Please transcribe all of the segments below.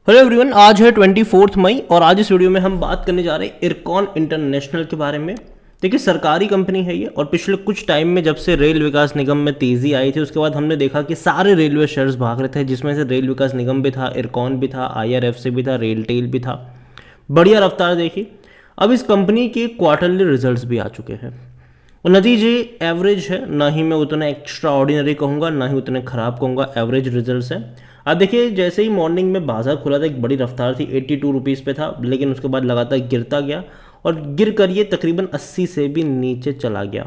Hello everyone, आज है 24 मई और आज इस वीडियो में हम बात करने जा रहे हैं इरकॉन इंटरनेशनल के बारे में। देखिए, सरकारी कंपनी है ये और पिछले कुछ टाइम में जब से रेल विकास निगम में तेज़ी आई थी उसके बाद हमने देखा कि सारे रेलवे शेयर्स भाग रहे थे, जिसमें से रेल विकास निगम भी था, इरकॉन भी था, IRFC भी था, रेलटेल भी था। बढ़िया रफ्तार देखी। अब इस कंपनी के क्वार्टरली रिजल्ट्स भी आ चुके हैं और नतीजे एवरेज है, ना ही मैं उतना एक्स्ट्रा ऑर्डिनरी कहूँगा ना ही उतने ख़राब कहूँगा, एवरेज रिजल्ट्स हैं। अब देखिए, जैसे ही मॉर्निंग में बाजार खुला था एक बड़ी रफ्तार थी, 82 रुपीज़ पे था, लेकिन उसके बाद लगातार गिरता गया और गिर कर ये तकरीबन 80 से भी नीचे चला गया।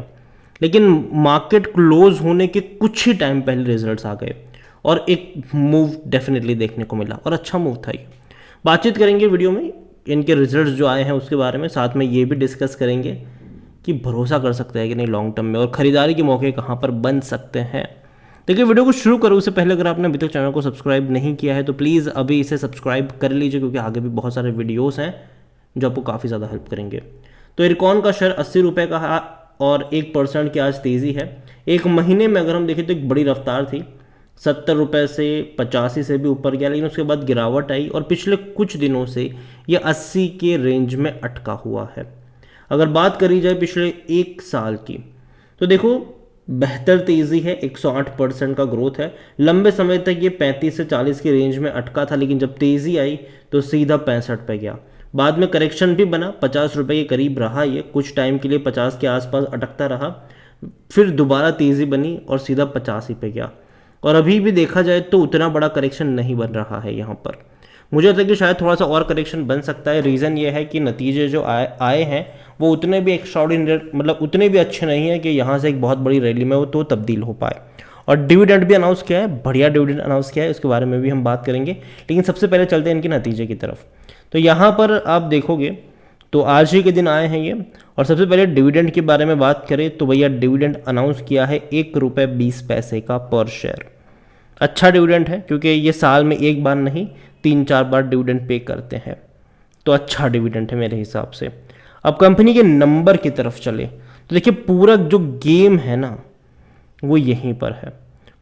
लेकिन मार्केट क्लोज होने के कुछ ही टाइम पहले रिजल्ट्स आ गए और एक मूव डेफिनेटली देखने को मिला और अच्छा मूव था ये। बातचीत करेंगे वीडियो में इनके रिजल्ट्स जो आए हैं उसके बारे में, साथ में ये भी डिस्कस करेंगे कि भरोसा कर सकते हैं कि नहीं लॉन्ग टर्म में और ख़रीदारी के मौके कहाँ पर बन सकते हैं। देखिए, वीडियो को शुरू करूँ उससे पहले अगर आपने अभी तक चैनल को सब्सक्राइब नहीं किया है तो प्लीज़ अभी इसे सब्सक्राइब कर लीजिए, क्योंकि आगे भी बहुत सारे वीडियोस हैं जो आपको काफ़ी ज़्यादा हेल्प करेंगे। तो इरकॉन का शेयर 80 रुपये का है और 1% की आज तेज़ी है। एक महीने में अगर हम देखें तो एक बड़ी रफ्तार थी, 70 रुपये से 85 से भी ऊपर गया, लेकिन उसके बाद गिरावट आई और पिछले कुछ दिनों से ये 80 के रेंज में अटका हुआ है। अगर बात करी जाए पिछले एक साल की तो देखो बेहतर तेज़ी है, 108% का ग्रोथ है। लंबे समय तक ये 35 से 40 की रेंज में अटका था, लेकिन जब तेज़ी आई तो सीधा 65 पे गया। बाद में करेक्शन भी बना, 50 रुपये के करीब रहा ये, कुछ टाइम के लिए 50 के आसपास अटकता रहा, फिर दोबारा तेज़ी बनी और सीधा 85 पे गया। और अभी भी देखा जाए तो उतना बड़ा करेक्शन नहीं बन रहा है यहाँ पर। मुझे लगता है कि शायद थोड़ा सा और करेक्शन बन सकता है। रीज़न ये है कि नतीजे जो आए हैं वो उतने भी एक्स्ट्राऑर्डिनरी, मतलब उतने भी अच्छे नहीं है कि यहाँ से एक बहुत बड़ी रैली में वो तो तब्दील हो पाए। और डिविडेंड भी अनाउंस किया है, बढ़िया डिविडेंड अनाउंस किया है, उसके बारे में भी हम बात करेंगे। लेकिन सबसे पहले चलते हैं इनके नतीजे की तरफ। तो यहाँ पर आप देखोगे तो आज ही के दिन आए हैं ये, और सबसे पहले डिविडेंड के बारे में बात करें तो भैया डिविडेंड अनाउंस किया है 1 रुपये 20 पैसे का पर शेयर। अच्छा डिविडेंड है, क्योंकि ये साल में एक बार नहीं 3-4 बार डिविडेंड पे करते हैं, तो अच्छा डिविडेंड है मेरे हिसाब से। अब कंपनी के नंबर की तरफ चले तो देखिए, पूरा जो गेम है ना वो यहीं पर है।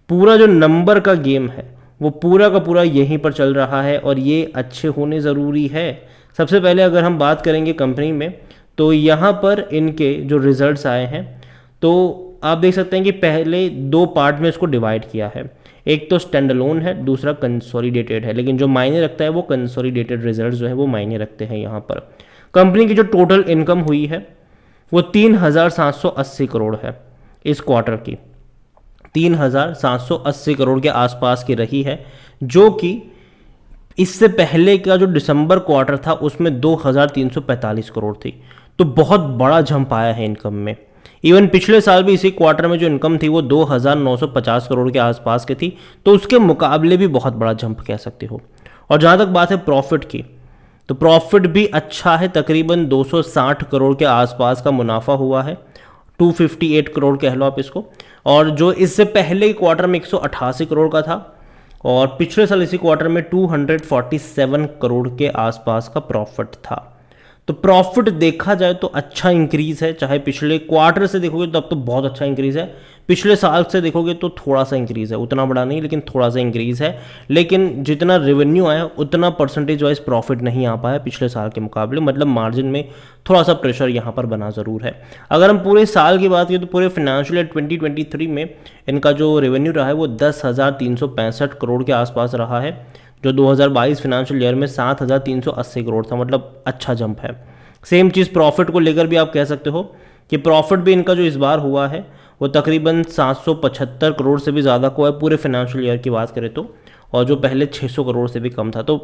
पूरा जो नंबर का गेम है वो पूरा का पूरा यहीं पर चल रहा है और ये अच्छे होने ज़रूरी है। सबसे पहले अगर हम बात करेंगे कंपनी में तो यहाँ पर इनके जो रिजल्ट्स आए हैं तो आप देख सकते हैं कि पहले 2 पार्ट में इसको डिवाइड किया है। एक तो स्टैंड अलोन है, दूसरा कंसोलिडेटेड है, लेकिन जो मायने रखता है वो कंसोलिडेटेड रिजल्ट जो है वो मायने रखते हैं। यहाँ पर कंपनी की जो टोटल इनकम हुई है वो 3,780 करोड़ है। इस क्वार्टर की 3,780 करोड़ के आसपास की रही है, जो कि इससे पहले का जो दिसंबर क्वार्टर था उसमें 2,345 करोड़ थी। तो बहुत बड़ा जंप आया है इनकम में। इवन पिछले साल भी इसी क्वार्टर में जो इनकम थी वो 2,950 करोड़ के आसपास की थी, तो उसके मुकाबले भी बहुत बड़ा जंप कह सकते हो। और जहाँ तक बात है प्रॉफिट की, तो प्रॉफिट भी अच्छा है, तकरीबन 260 करोड़ के आसपास का मुनाफा हुआ है, 258 करोड़ कह लो आप इसको। और जो इससे पहले क्वार्टर में 188 करोड़ का था और पिछले साल इसी क्वार्टर में 247 करोड़ के आसपास का प्रॉफिट था। तो प्रॉफिट देखा जाए तो अच्छा इंक्रीज है, चाहे पिछले क्वार्टर से देखोगे तो अब तो बहुत अच्छा इंक्रीज है, पिछले साल से देखोगे तो थोड़ा सा इंक्रीज है, उतना बड़ा नहीं लेकिन थोड़ा सा इंक्रीज है। लेकिन जितना रेवेन्यू आया उतना परसेंटेज वाइज प्रॉफिट नहीं आ पाया पिछले साल के मुकाबले, मतलब मार्जिन में थोड़ा सा प्रेशर यहाँ पर बना ज़रूर है। अगर हम पूरे साल की बात करें तो पूरे फाइनेंशियल ईयर 2023 में इनका जो रेवेन्यू रहा है वो 10,365 करोड़ के आसपास रहा है, जो 2022 फाइनेंशियल ईयर में 7,380 करोड़ था, मतलब अच्छा जंप है। सेम चीज़ प्रॉफिट को लेकर भी आप कह सकते हो कि प्रॉफिट भी इनका जो इस बार हुआ है वो तकरीबन 775 करोड़ से भी ज़्यादा को है पूरे फाइनेंशियल ईयर की बात करें तो, और जो पहले 600 करोड़ से भी कम था। तो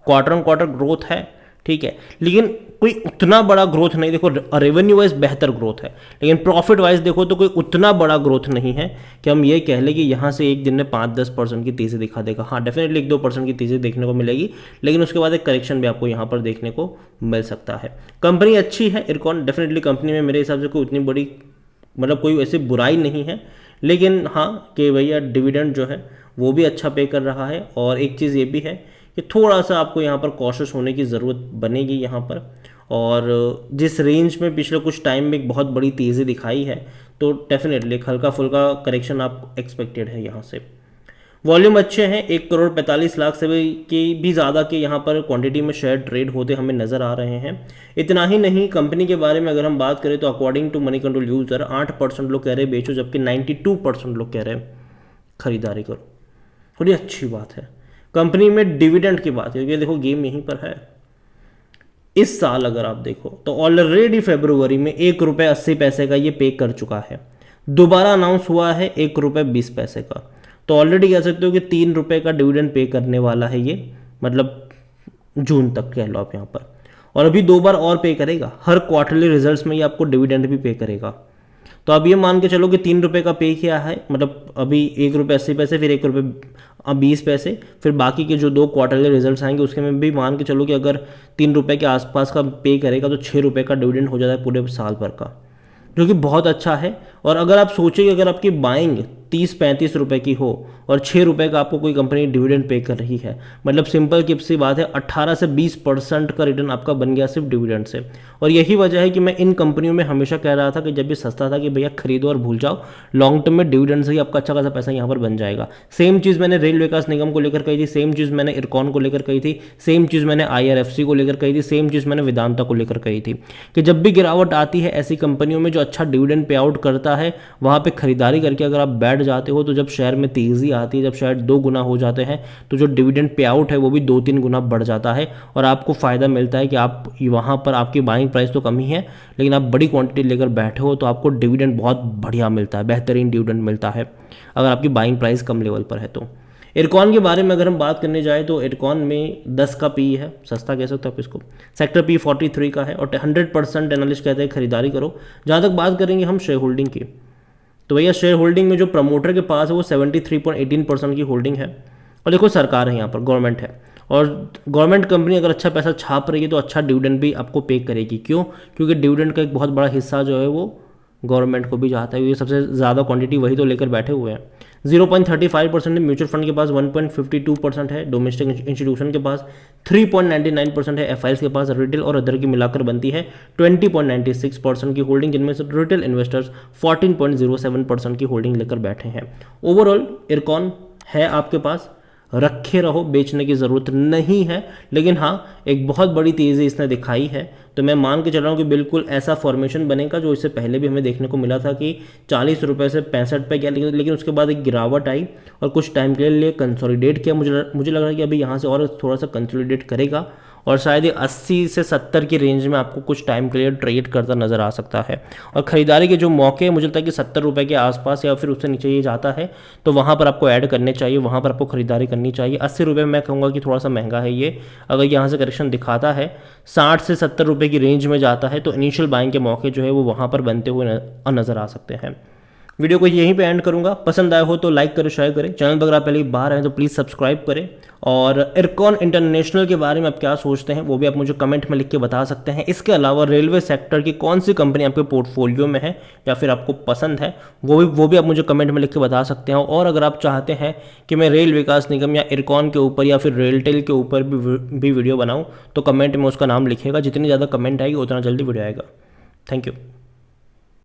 क्वार्टर ऑन क्वार्टर ग्रोथ है, ठीक है, लेकिन कोई उतना बड़ा ग्रोथ नहीं। देखो, रेवेन्यू वाइज बेहतर ग्रोथ है, लेकिन प्रॉफिट वाइज देखो तो कोई उतना बड़ा ग्रोथ नहीं है कि हम ये कह लें कि यहाँ से एक दिन में 5-10% की तेज़ी दिखा देगा। हाँ, डेफिनेटली 1-2% की तेज़ी देखने को मिलेगी, लेकिन उसके बाद एक करेक्शन भी आपको यहाँ पर देखने को मिल सकता है। कंपनी अच्छी है इरकॉन, डेफिनेटली कंपनी में मेरे हिसाब से कोई उतनी बड़ी, मतलब कोई ऐसी बुराई नहीं है, लेकिन हाँ कि भैया डिविडेंड जो है वो भी अच्छा पे कर रहा है। और एक चीज़ ये भी है कि थोड़ा सा आपको यहाँ पर कॉशियस होने की ज़रूरत बनेगी यहाँ पर। और जिस रेंज में पिछले कुछ टाइम में एक बहुत बड़ी तेज़ी दिखाई है तो डेफिनेटली एक हल्का फुल्का करेक्शन आप एक्सपेक्टेड है यहाँ से। वॉल्यूम अच्छे हैं, 1,45,00,000 से भी ज़्यादा के यहाँ पर क्वांटिटी में शेयर ट्रेड होते हमें नज़र आ रहे हैं। इतना ही नहीं, कंपनी के बारे में अगर हम बात करें तो according to Moneycontrol user 8% लोग कह रहे हैं बेचो, जबकि 92% लोग कह रहे हैं खरीदारी करो। थोड़ी अच्छी बात है। कंपनी में डिविडेंड की बात है, ये देखो गेम यहीं पर है। इस साल अगर आप देखो तो ऑलरेडी फरवरी में ₹1.80 का ये पे कर चुका है। दोबारा अनाउंस हुआ है ₹1.20 का, तो ऑलरेडी कह सकते हो कि ₹3 का डिविडेंड पे करने वाला है ये, मतलब जून तक कह लो आप यहाँ पर। और अभी 2 बार और पे करेगा, हर क्वार्टरली रिजल्ट्स में ये आपको डिविडेंड भी पे करेगा। तो अब ये मान के चलो कि ₹3 का पे किया है, मतलब अभी ₹1.80, फिर ₹1.20, फिर बाकी के जो 2 क्वार्टरली रिजल्ट्स आएंगे उसके में भी मान के चलो कि अगर ₹3 के आसपास का पे करेगा तो ₹6 का डिविडेंड हो जाता है पूरे साल भर का, जो कि बहुत अच्छा है। और अगर आप सोचें कि अगर आपकी बाइंग 30-35 रुपए की हो और ₹6 का आपको कोई कंपनी डिविडेंड पे कर रही है, मतलब सिंपल की सी बात है 18 से 20% का रिटर्न आपका बन गया सिर्फ डिविडेंड से। और यही वजह है कि मैं इन कंपनियों में हमेशा कह रहा था कि जब भी सस्ता था कि भैया खरीदो और भूल जाओ, लॉन्ग टर्म में डिविडेंड से ही आपका अच्छा खासा पैसा यहाँ पर बन जाएगा। सेम चीज़ मैंने रेल विकास निगम को लेकर कही थी, सेम चीज़ मैंने इरकॉन को लेकर कही थी, सेम चीज़ मैंने IRFC को लेकर कही थी, सेम चीज़ मैंने वेदांता को लेकर कही थी कि जब भी गिरावट आती है ऐसी कंपनियों में जो अच्छा डिविडेंड पे आउट करता है, वहाँ पे खरीदारी करके अगर आप बैठ जाते हो तो जब शेयर में तेज़ी आती है, जब शेयर 2 गुना हो जाते हैं, तो जो डिविडेंड पे आउट है वो भी 2-3 गुना बढ़ जाता है और आपको फ़ायदा मिलता है कि आप वहाँ पर आपकी बाइंग प्राइस तो कम ही है, लेकिन आप बड़ी क्वांटिटी लेकर बैठे हो तो आपको डिविडेंड बहुत बढ़िया मिलता है, बेहतरीन डिविडेंड मिलता है अगर आपकी बाइंग प्राइस कम लेवल पर है तो। इरकॉन के बारे में अगर हम बात करने जाए तो इरकॉन में 10 का पी है, सस्ता कह सकते हो आप इसको। सेक्टर पी 43 का है और 100% एनालिस्ट कहते हैं खरीदारी करो। जहाँ तक बात करेंगे हम शेयर होल्डिंग की, तो भैया शेयर होल्डिंग में जो प्रमोटर के पास है वो 73.18% की होल्डिंग है। और देखो सरकार है यहाँ पर, गवर्नमेंट है, और गवर्नमेंट कंपनी अगर अच्छा पैसा छाप रही है तो अच्छा डिविडेंड भी आपको पे करेगी। क्यों? क्योंकि डिविडेंड का एक बहुत बड़ा हिस्सा जो है वो गवर्नमेंट को भी जाता है, ये सबसे ज़्यादा क्वांटिटी वही तो लेकर बैठे हुए हैं। 0.35% है, म्यूचुअल फंड के पास 1.52% है, डोमेस्टिक इंस्टीट्यूशन के पास 3.99% है, FIs के पास रिटेल और अदर की मिलाकर बनती है 20.96% की होल्डिंग, जिनमें से रिटेल इन्वेस्टर्स 14.07% की होल्डिंग लेकर बैठे हैं। ओवरऑल इरकॉन है आपके पास, रखे रहो, बेचने की ज़रूरत नहीं है। लेकिन हाँ, एक बहुत बड़ी तेज़ी इसने दिखाई है, तो मैं मान के चल रहा हूँ कि बिल्कुल ऐसा फॉर्मेशन बनेगा जो इससे पहले भी हमें देखने को मिला था कि ₹40 से 65 पे गया, लेकिन उसके बाद एक गिरावट आई और कुछ टाइम के लिए कंसोलिडेट किया। मुझे लग रहा है कि अभी यहाँ से और थोड़ा सा कंसोलिडेट करेगा और शायद ये 80 से 70 की रेंज में आपको कुछ टाइम के लिए ट्रेड करता नज़र आ सकता है। और ख़रीदारी के जो मौके मुझे लगता है कि ₹70 के आसपास या फिर उससे नीचे ये जाता है तो वहाँ पर आपको ऐड करने चाहिए, वहाँ पर आपको खरीदारी करनी चाहिए। ₹80 मैं कहूँगा कि थोड़ा सा महंगा है ये। अगर यहाँ से करेक्शन दिखाता है 60 से ₹70 की रेंज में जाता है तो इनिशियल बाइंग के मौके जो है वो वहाँ पर बनते हुए नज़र आ सकते हैं। वीडियो को यहीं पे एंड करूंगा। पसंद आया हो तो लाइक करें, शेयर करें। चैनल पर अगर आप पहली बार आए तो प्लीज़ सब्सक्राइब करें। और इरकॉन इंटरनेशनल के बारे में आप क्या सोचते हैं वो भी आप मुझे कमेंट में लिख के बता सकते हैं। इसके अलावा रेलवे सेक्टर की कौन सी कंपनी आपके पोर्टफोलियो में है या फिर आपको पसंद है वो भी आप मुझे कमेंट में लिख के बता सकते हैं। और अगर आप चाहते हैं कि मैं रेल विकास निगम या इरकॉन के ऊपर या फिर रेलटेल के ऊपर भी वीडियो बनाऊँ तो कमेंट में उसका नाम लिखिएगा। जितनी ज़्यादा कमेंट आएगी उतना जल्दी वीडियो आएगा। Thank you.